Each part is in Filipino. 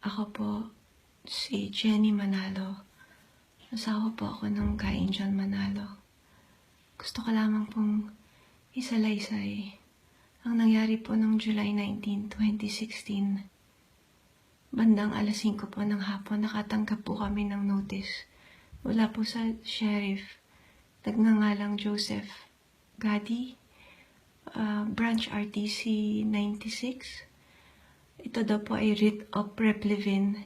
Ako po, si Jenny Manalo. Asawa po ako ng Ka-Angel Manalo. Gusto ko lamang pong isalaysay ang nangyari po noong July 19, 2016. Bandang alas 5 po ng hapon, nakatanggap po kami ng notice mula po sa sheriff, nagngangalang Joseph Gadi, branch RTC 96. Ito daw po ay writ of replevin.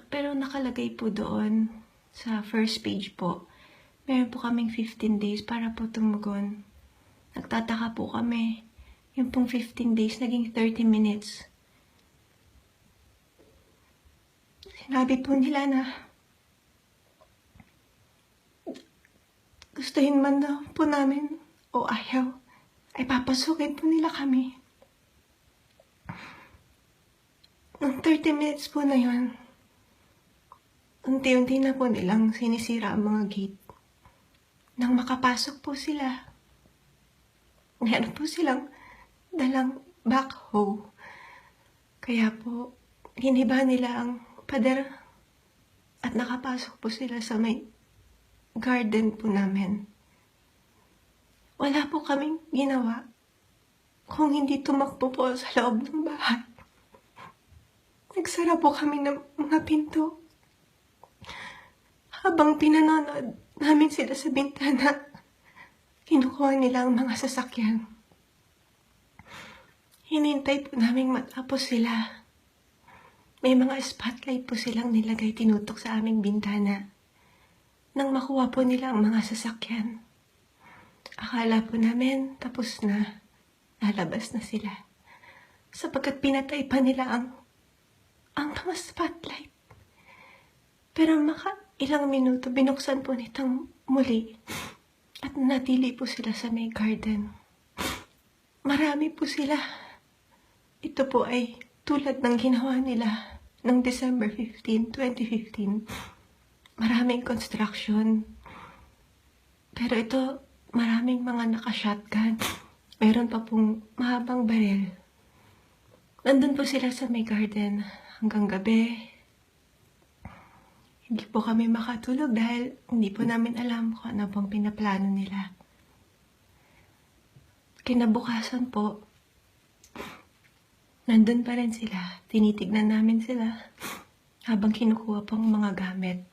Pero nakalagay po doon sa first page po, meron po kaming 15 days para po tumugon. Nagtataka po kami, yung pong 15 days naging 30 minutes. Sinabi po nila na gustuhin man daw po namin o ayaw, ay papasukin po nila kami. Nung 30 minutes po na yun, unti-unti na po nilang sinisira ang mga gate. Nang makapasok po sila, meron po silang dalang backhoe. Kaya po, hiniba nila ang pader at nakapasok po sila sa may garden po namin. Wala po kaming ginawa kung hindi tumakbo po sa loob ng bahay. Nagsara po kami ng mga pinto. Habang pinanonood namin sila sa bintana, kinukuha nila ang mga sasakyan. Hinintay po namin matapos sila. May mga spotlight po silang nilagay tinutok sa aming bintana. Nang makuha po nila ang mga sasakyan, akala po namin tapos na, lalabas na sila. Sapagkat pinatay pa nila ang mga spotlight. Pero ilang minuto, binuksan po nitong muli at natili po sila sa may garden. Marami po sila. Ito po ay tulad ng ginawa nila noong December 15, 2015. Maraming construction. Pero ito, maraming mga naka-shotgun. Meron pa pong mahabang baril. Nandun po sila sa may garden hanggang gabi. Hindi po kami makatulog dahil hindi po namin alam kung ano pong pinaplano nila. Kinabukasan po, nandun pa rin sila. Tinitignan namin sila habang kinukuha pong mga gamit.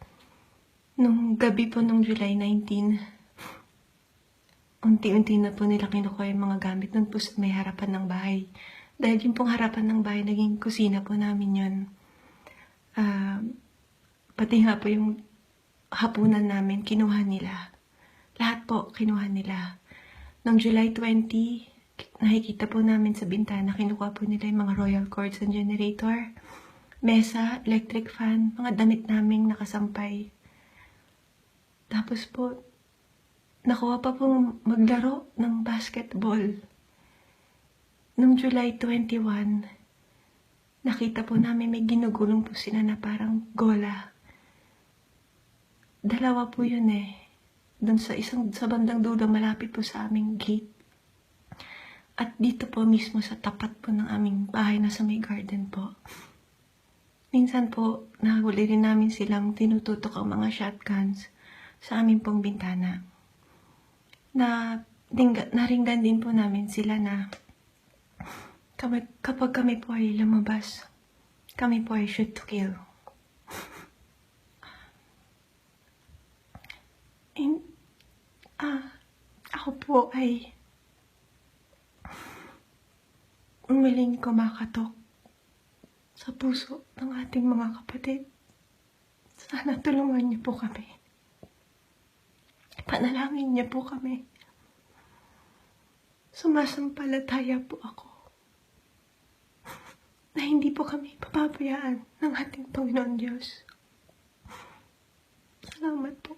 Nung gabi po nung July 19, unti-unti na po nila kinukuha yung mga gamit nun po sa may harapan ng bahay. Dahil yung pong harapan ng bahay, naging kusina po namin yun. Pati nga po yung hapunan namin, kinuha nila. Lahat po, kinuha nila. Noong July 20, nakikita po namin sa bintana, kinukuha po nila yung mga royal cords and generator, mesa, electric fan, mga damit naming nakasampay. Tapos po, nakuha pa pong maglaro ng basketball. Noong July 21, nakita po namin may ginugulong po sila na parang gola. Dalawa po yun doon sa bandang dulo, malapit po sa aming gate. At dito po mismo sa tapat po ng aming bahay na sa may garden po. Minsan po, nahuli rin namin silang tinututok ang mga shotguns sa aming pong bintana. Naringgan din po namin sila na kapag kami po ay lumabas, kami po ay shoot to kill. Ako po ay umiling kumakatok sa puso ng ating mga kapatid. Sana tulungan niyo po kami. Panalangin niyo po kami. Sumasampalataya po ako na hindi po kami papabayaan ng ating Panginoon Diyos. Salamat po.